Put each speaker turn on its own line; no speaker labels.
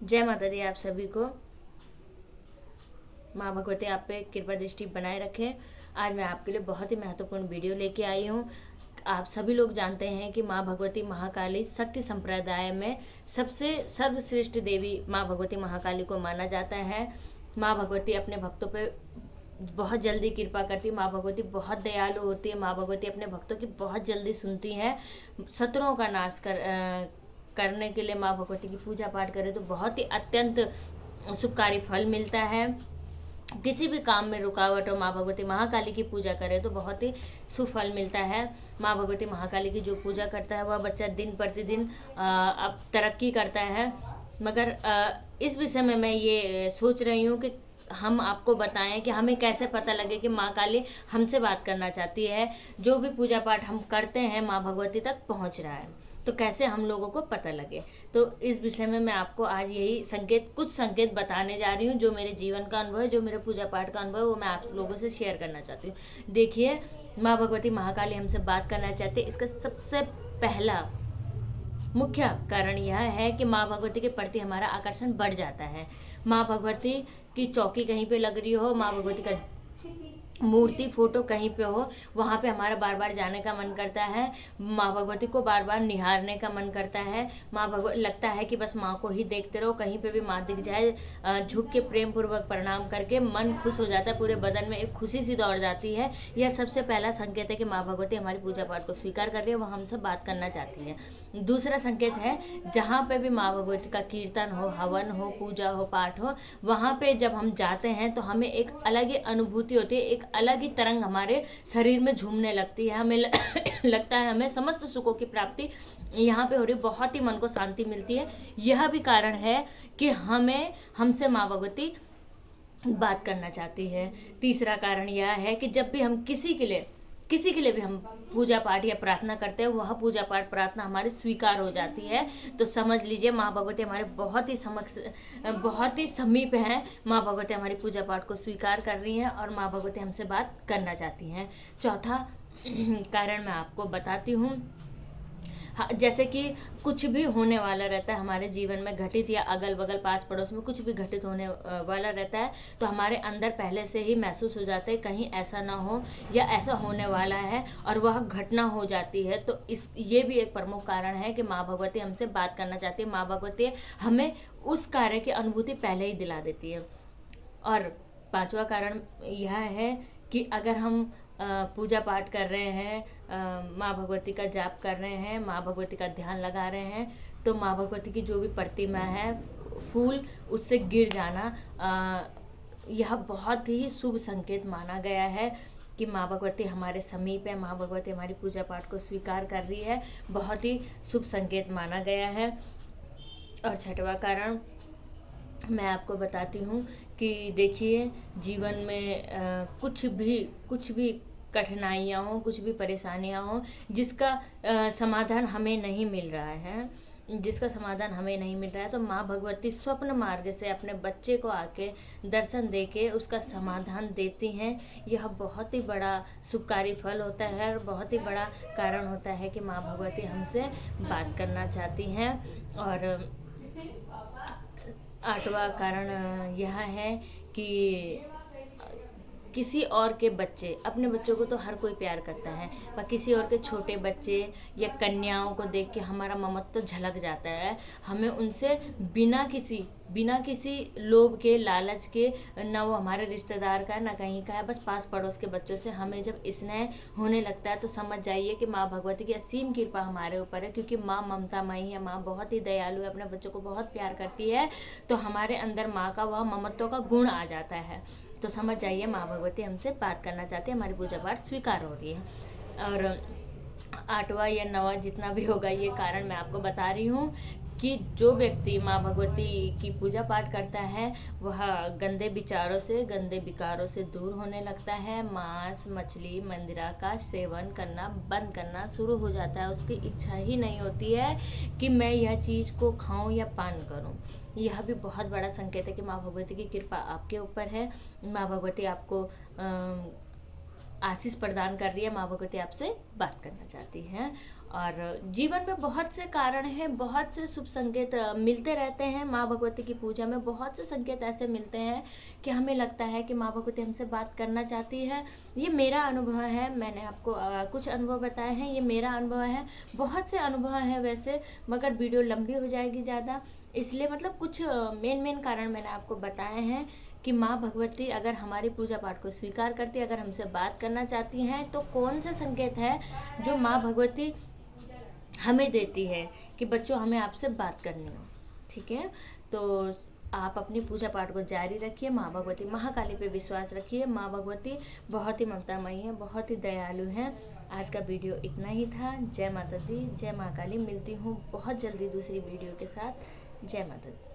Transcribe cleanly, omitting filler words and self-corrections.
जय माता दी। आप सभी को माँ भगवती आप पे कृपा दृष्टि बनाए रखें। आज मैं आपके लिए बहुत ही महत्वपूर्ण वीडियो लेके आई हूँ। आप सभी लोग जानते हैं कि माँ भगवती महाकाली शक्ति संप्रदाय में सबसे सर्वश्रेष्ठ देवी माँ भगवती महाकाली को माना जाता है। माँ भगवती अपने भक्तों पे बहुत जल्दी कृपा करती है। माँ भगवती बहुत दयालु होती है। माँ भगवती अपने भक्तों की बहुत जल्दी सुनती है। शत्रुओं का नाश करने के लिए माँ भगवती की पूजा पाठ करें तो बहुत ही अत्यंत शुभकारी फल मिलता है। किसी भी काम में रुकावट हो, माँ भगवती महाकाली की पूजा करे तो बहुत ही सुफल मिलता है। माँ भगवती महाकाली की जो पूजा करता है वह बच्चा दिन प्रतिदिन अब तरक्की करता है। मगर इस विषय में मैं ये सोच रही हूँ कि हम आपको बताएं कि हमें कैसे पता लगे कि माँ काली हमसे बात करना चाहती है। जो भी पूजा पाठ हम करते हैं माँ भगवती तक पहुँच रहा है, तो कैसे हम लोगों को पता लगे। तो इस विषय में मैं आपको आज यही कुछ संकेत बताने जा रही हूँ। जो मेरे जीवन का अनुभव है, जो मेरे पूजा पाठ का अनुभव है, वो मैं आप लोगों से शेयर करना चाहती हूँ। देखिए, माँ भगवती महाकाली हमसे बात करना चाहते हैं, इसका सबसे पहला मुख्य कारण यह है कि माँ भगवती के प्रति हमारा आकर्षण बढ़ जाता है। माँ भगवती की चौकी कहीं पे लग रही हो, माँ भगवती का मूर्ति फोटो कहीं पे हो, वहाँ पे हमारा बार बार जाने का मन करता है। माँ भगवती को बार बार निहारने का मन करता है। माँ भगवती लगता है कि बस माँ को ही देखते रहो, कहीं पे भी माँ दिख जाए झुक के प्रेम पूर्वक प्रणाम करके मन खुश हो जाता है, पूरे बदन में एक खुशी सी दौड़ जाती है। यह सबसे पहला संकेत है कि माँ भगवती हमारी पूजा पाठ को स्वीकार कर रही है, वह हमसे बात करना चाहती है। दूसरा संकेत है, जहाँ पे भी माँ भगवती का कीर्तन हो, हवन हो, पूजा हो, पाठ हो, वहाँ पे जब हम जाते हैं तो हमें एक अलग ही अनुभूति होती है, एक अलग ही तरंग हमारे शरीर में झूमने लगती है। हमें लगता है हमें समस्त सुखों की प्राप्ति यहाँ पे हो रही, बहुत ही मन को शांति मिलती है। यह भी कारण है कि हमसे माँ भगवती बात करना चाहती है। तीसरा कारण यह है कि जब भी हम किसी के लिए भी हम पूजा पाठ या प्रार्थना करते हैं, वह पूजा पाठ प्रार्थना हमारी स्वीकार हो जाती है। तो समझ लीजिए माँ भगवती हमारे बहुत ही समीप हैं। माँ भगवती हमारी पूजा पाठ को स्वीकार कर रही हैं और माँ भगवती हमसे बात करना चाहती हैं। चौथा कारण मैं आपको बताती हूँ। जैसे कि कुछ भी होने वाला रहता है हमारे जीवन में, घटित या अगल बगल पास पड़ोस में कुछ भी घटित होने वाला रहता है, तो हमारे अंदर पहले से ही महसूस हो जाता है कहीं ऐसा ना हो या ऐसा होने वाला है, और वह घटना हो जाती है। तो ये भी एक प्रमुख कारण है कि माँ भगवती हमसे बात करना चाहती है। माँ भगवती हमें उस कार्य की अनुभूति पहले ही दिला देती है। और पांचवा कारण यह है कि अगर हम पूजा पाठ कर रहे हैं, माँ भगवती का जाप कर रहे हैं, माँ भगवती का ध्यान लगा रहे हैं, तो माँ भगवती की जो भी प्रतिमा है, फूल उससे गिर जाना, यह बहुत ही शुभ संकेत माना गया है कि माँ भगवती हमारे समीप है, माँ भगवती हमारी पूजा पाठ को स्वीकार कर रही है। बहुत ही शुभ संकेत माना गया है। और छठवां कारण मैं आपको बताती हूँ कि देखिए, जीवन में कुछ भी कठिनाइयाँ हों, कुछ भी परेशानियाँ हों, जिसका समाधान हमें नहीं मिल रहा है, तो माँ भगवती स्वप्न मार्ग से अपने बच्चे को आके दर्शन दे के उसका समाधान देती हैं। यह बहुत ही बड़ा शुभकारी फल होता है और बहुत ही बड़ा कारण होता है कि माँ भगवती हमसे बात करना चाहती हैं। और आठवां कारण यह है कि किसी और के बच्चे, अपने बच्चों को तो हर कोई प्यार करता है, पर किसी और के छोटे बच्चे या कन्याओं को देख के हमारा ममत्व तो झलक जाता है। हमें उनसे बिना किसी लोभ के, लालच के, ना वो हमारे रिश्तेदार का है ना कहीं का है, बस पास पड़ोस के बच्चों से हमें जब स्नेह होने लगता है तो समझ जाइए कि माँ भगवती की असीम कृपा हमारे ऊपर है। क्योंकि माँ ममतामयी है, माँ बहुत ही दयालु है, अपने बच्चों को बहुत प्यार करती है, तो हमारे अंदर माँ का वह ममत्व का गुण आ जाता है। तो समझ जाइए माँ भगवती हमसे बात करना चाहती है, हमारी पूजा पाठ स्वीकार हो रही है। और आठवां या नवा जितना भी होगा, ये कारण मैं आपको बता रही हूँ कि जो व्यक्ति माँ भगवती की पूजा पाठ करता है वह गंदे विचारों से, गंदे विकारों से दूर होने लगता है। मांस, मछली, मंदिरा का सेवन करना बंद करना शुरू हो जाता है। उसकी इच्छा ही नहीं होती है कि मैं यह चीज़ को खाऊं या पान करूं। यह भी बहुत बड़ा संकेत है कि माँ भगवती की कृपा आपके ऊपर है। माँ भगवती आपको आशीष प्रदान कर रही है, माँ भगवती आपसे बात करना चाहती हैं। और जीवन में बहुत से कारण हैं, बहुत से शुभ संकेत मिलते रहते हैं। माँ भगवती की पूजा में बहुत से संकेत ऐसे मिलते हैं कि हमें लगता है कि माँ भगवती हमसे बात करना चाहती है। ये मेरा अनुभव है, मैंने आपको कुछ अनुभव बताए हैं, ये मेरा अनुभव है। बहुत से अनुभव हैं वैसे, मगर वीडियो लंबी हो जाएगी ज़्यादा, इसलिए मतलब कुछ मेन कारण मैंने आपको बताए हैं कि माँ भगवती अगर हमारी पूजा पाठ को स्वीकार करती है, अगर हमसे बात करना चाहती हैं, तो कौन से संकेत है जो माँ भगवती हमें देती है कि बच्चों हमें आपसे बात करनी हो। ठीक है, तो आप अपनी पूजा पाठ को जारी रखिए, माँ भगवती महाकाली पे विश्वास रखिए। माँ भगवती बहुत ही ममतामयी है, बहुत ही दयालु हैं। आज का वीडियो इतना ही था। जय माता दी, जय महाकाली। मिलती हूँ बहुत जल्दी दूसरी वीडियो के साथ। जय माता दी।